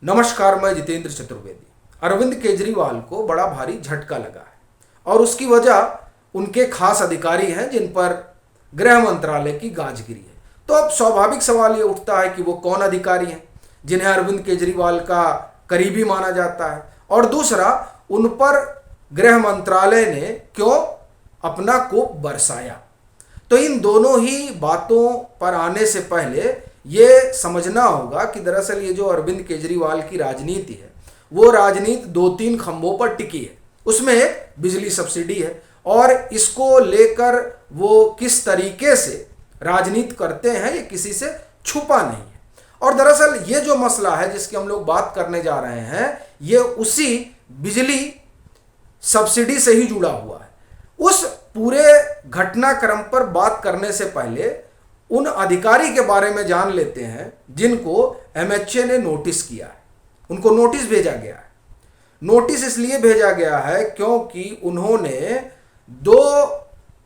नमस्कार, मैं जितेंद्र चतुर्वेदी। अरविंद केजरीवाल को बड़ा भारी झटका लगा है और उसकी वजह उनके खास अधिकारी हैं जिन पर गृह मंत्रालय की गाज गिरी है। तो अब स्वाभाविक सवाल ये उठता है कि वो कौन अधिकारी हैं जिन्हें अरविंद केजरीवाल का करीबी माना जाता है, और दूसरा, उन पर गृह मंत्रालय ने क्यों अपना कोप बरसाया। तो इन दोनों ही बातों पर आने से पहले ये समझना होगा कि दरअसल ये जो अरविंद केजरीवाल की राजनीति है वो राजनीति 2-3 खंभों पर टिकी है। उसमें एक बिजली सब्सिडी है और इसको लेकर वो किस तरीके से राजनीति करते हैं ये किसी से छुपा नहीं है। और दरअसल ये जो मसला है जिसकी हम लोग बात करने जा रहे हैं ये उसी बिजली सब्सिडी से ही जुड़ा हुआ है। उस पूरे घटनाक्रम पर बात करने से पहले उन अधिकारी के बारे में जान लेते हैं जिनको एमएचए ने नोटिस किया है। उनको नोटिस भेजा गया है। नोटिस इसलिए भेजा गया है क्योंकि उन्होंने 2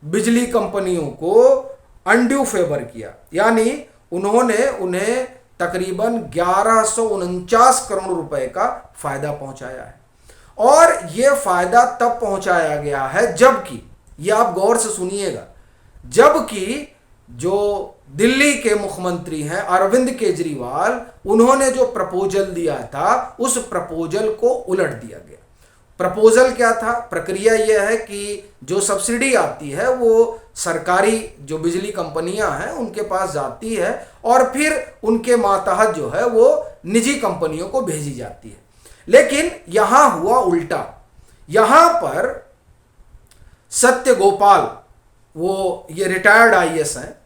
बिजली कंपनियों को अनड्यू फेवर किया, यानी उन्होंने उन्हें तकरीबन 1149 करोड़ रुपए का फायदा पहुंचाया है। और यह फायदा तब पहुंचाया गया है जबकि, यह आप गौर से सुनिएगा, जबकि जो दिल्ली के मुख्यमंत्री हैं अरविंद केजरीवाल, उन्होंने जो प्रपोजल दिया था उस प्रपोजल को उलट दिया गया। प्रपोजल क्या था? प्रक्रिया यह है कि जो सब्सिडी आती है वो सरकारी जो बिजली कंपनियां हैं उनके पास जाती है और फिर उनके मातहत जो है वो निजी कंपनियों को भेजी जाती है। लेकिन यहां हुआ उल्टा। यहां पर सत्य गोपाल, वो ये रिटायर्ड आईएएस हैं,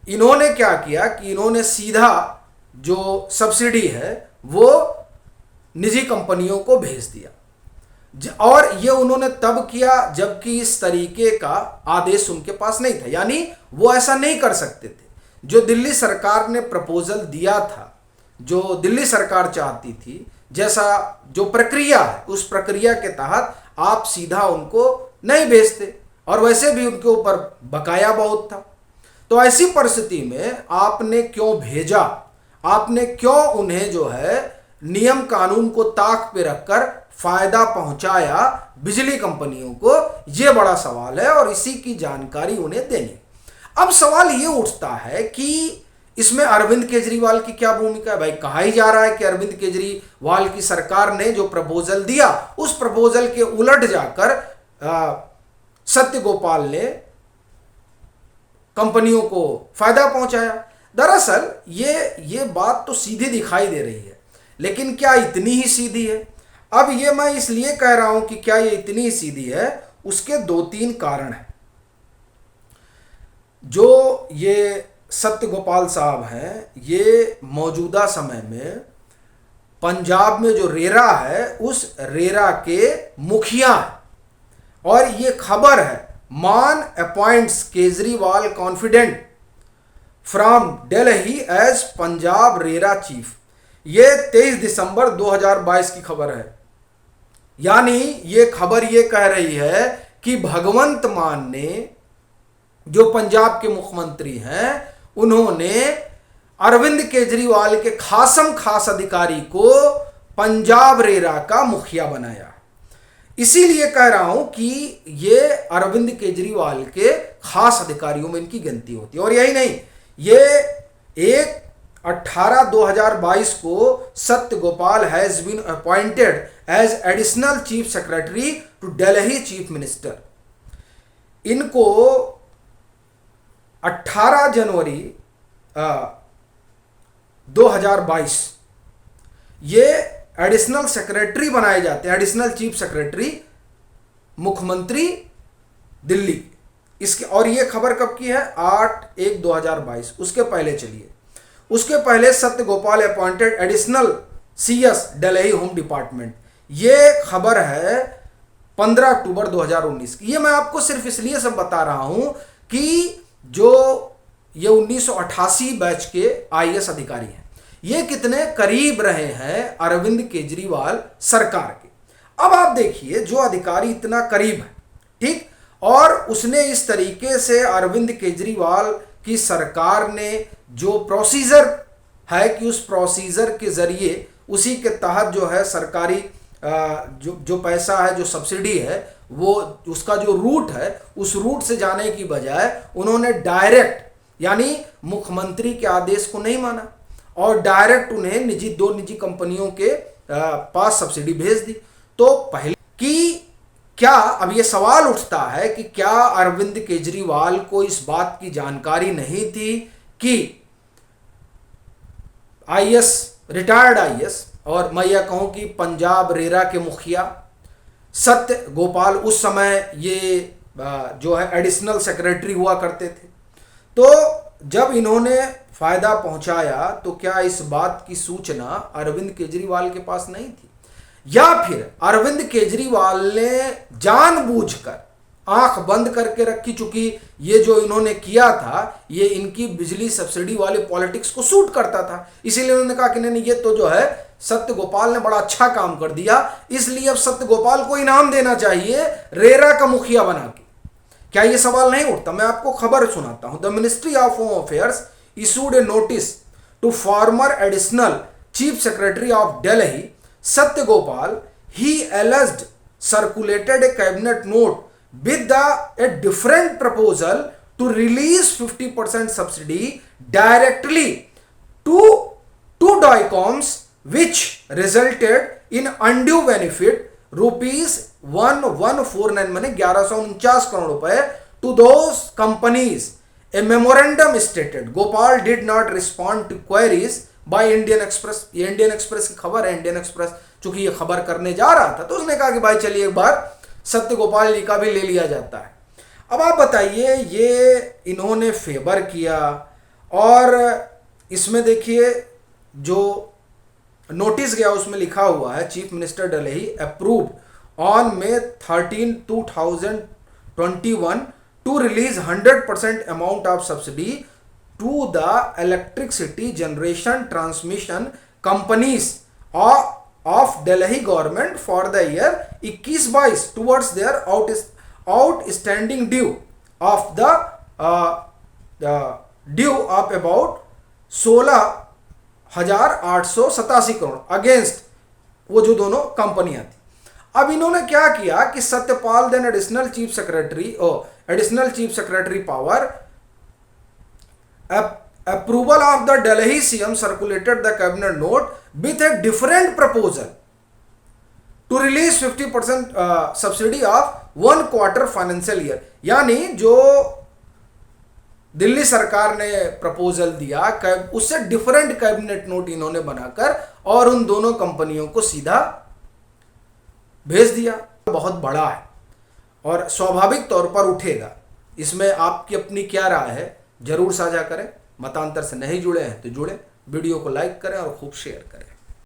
इन्होंने क्या किया कि इन्होंने सीधा जो सब्सिडी है वो निजी कंपनियों को भेज दिया। और ये उन्होंने तब किया जबकि इस तरीके का आदेश उनके पास नहीं था, यानी वो ऐसा नहीं कर सकते थे। जो दिल्ली सरकार ने प्रपोजल दिया था, जो दिल्ली सरकार चाहती थी, जैसा जो प्रक्रिया है उस प्रक्रिया के तहत आप सीधा उनको नहीं भेजते, और वैसे भी उनके ऊपर बकाया बहुत था। तो ऐसी परिस्थिति में आपने क्यों भेजा? आपने क्यों उन्हें जो है नियम कानून को ताक पे रखकर फायदा पहुंचाया बिजली कंपनियों को? यह बड़ा सवाल है और इसी की जानकारी उन्हें देनी। अब सवाल यह उठता है कि इसमें अरविंद केजरीवाल की क्या भूमिका है? भाई, कहा ही जा रहा है कि अरविंद केजरीवाल की सरकार ने जो प्रपोजल दिया उस प्रपोजल के उलट जाकर सत्य गोपाल ने कंपनियों को फायदा पहुंचाया। दरअसल ये बात तो सीधी दिखाई दे रही है, लेकिन क्या इतनी ही सीधी है? अब ये मैं इसलिए कह रहा हूं कि क्या ये इतनी ही सीधी है, उसके 2-3 कारण हैं। जो ये सत्य गोपाल साहब हैं, ये मौजूदा समय में पंजाब में जो रेरा है उस रेरा के मुखिया हैं। और ये खबर है, Mann appoints Kejriwal confidant from Delhi as Punjab RERA chief. ये 23 दिसंबर 2022 की खबर है। यानी ये खबर ये कह रही है कि भगवंत मान ने, जो पंजाब के मुख्यमंत्री हैं, उन्होंने अरविंद केजरीवाल के खासम खास अधिकारी को पंजाब रेरा का मुखिया बनाया। इसीलिए कह रहा हूं कि ये अरविंद केजरीवाल के खास अधिकारियों में इनकी गिनती होती है। और यही नहीं, ये 1/18/2022 को Satya Gopal has been appointed as additional chief secretary to Delhi chief minister. इनको 18 जनवरी 2022 ये एडिशनल सेक्रेटरी बनाए जाते हैं, एडिशनल चीफ सेक्रेटरी मुख्यमंत्री दिल्ली। इसके, और ये खबर कब की है? 8/1/2022। उसके पहले चलिए, उसके पहले Satya Gopal appointed additional CS Delhi home department. ये खबर है 15 अक्टूबर 2019 की। ये मैं आपको सिर्फ इसलिए सब बता रहा हूं कि जो ये 1988 बैच के आईएएस अधिकारी हैं, ये कितने करीब रहे हैं अरविंद केजरीवाल सरकार के। अब आप देखिए, जो अधिकारी इतना करीब है, ठीक, और उसने इस तरीके से अरविंद केजरीवाल की सरकार ने जो प्रोसीजर है कि उस प्रोसीजर के जरिए उसी के तहत जो है सरकारी जो पैसा है, जो सब्सिडी है, वो उसका जो रूट है, उस रूट से जाने की बजाय उन्होंने डायरेक्ट यानी मुख्यमंत्री के आदेश को नहीं माना और डायरेक्ट उन्हें दो निजी कंपनियों के पास सब्सिडी भेज दी। तो पहले कि क्या अब ये सवाल उठता है कि क्या अरविंद केजरीवाल को इस बात की जानकारी नहीं थी कि आईएएस, रिटायर्ड आईएएस और मैं यह कहूं कि पंजाब रेरा के मुखिया सत्य गोपाल, उस समय ये जो है एडिशनल सेक्रेटरी हुआ करते थे, तो जब इन्होंने फायदा पहुंचाया तो क्या इस बात की सूचना अरविंद केजरीवाल के पास नहीं थी, या फिर अरविंद केजरीवाल ने जानबूझकर आंख बंद करके रखी, चूंकि ये जो इन्होंने किया था ये इनकी बिजली सब्सिडी वाले पॉलिटिक्स को सूट करता था, इसीलिए उन्होंने कहा कि नहीं ये तो जो है सत्य गोपाल ने बड़ा अच्छा काम कर दिया, इसलिए अब सत्य गोपाल को इनाम देना चाहिए रेरा का मुखिया बना के। क्या ये सवाल नहीं उठता? मैं आपको खबर सुनाता हूं। The ministry of home affairs issued a notice to former additional chief secretary of Delhi Satya Gopal. He alleged circulated a cabinet note with a different proposal to release 50% subsidy directly to Doicoms, which resulted in undue benefit rupees 1149 माने 1149 करोड़ रुपए to those companies. A memorandum stated Gopal did not respond to queries by Indian Express. ये Indian express की खबर है। Indian express चूंकि ये खबर करने जा रहा था तो उसने कहा कि भाई चलिए एक बार सत्य गोपाल जी का भी ले लिया जाता है। अब आप बताइए, ये इन्होंने फेवर किया और इसमें देखिए जो नोटिस गया उसमें लिखा हुआ है chief minister Delhi approved on May 13, 2021 to release 100% amount of subsidy to the electricity generation transmission companies of Delhi government for the year 21-22 towards their outstanding due of the due of about 16,887 crore against वो जो दोनों कंपनियां थी। अब इन्होंने क्या किया कि Satyapal then additional chief secretary power approval of the Delhi CM circulated the cabinet note with a different proposal to release 50% subsidy of 1 quarter financial year। यानी जो दिल्ली सरकार ने प्रपोजल दिया उससे डिफरेंट कैबिनेट नोट इन्होंने बनाकर और उन दोनों कंपनियों को सीधा भेज दिया। बहुत बड़ा है और स्वाभाविक तौर पर उठेगा। इसमें आपकी अपनी क्या राय है जरूर साझा करें। मतांतर से नहीं जुड़े हैं तो जुड़े, वीडियो को लाइक करें और खूब शेयर करें।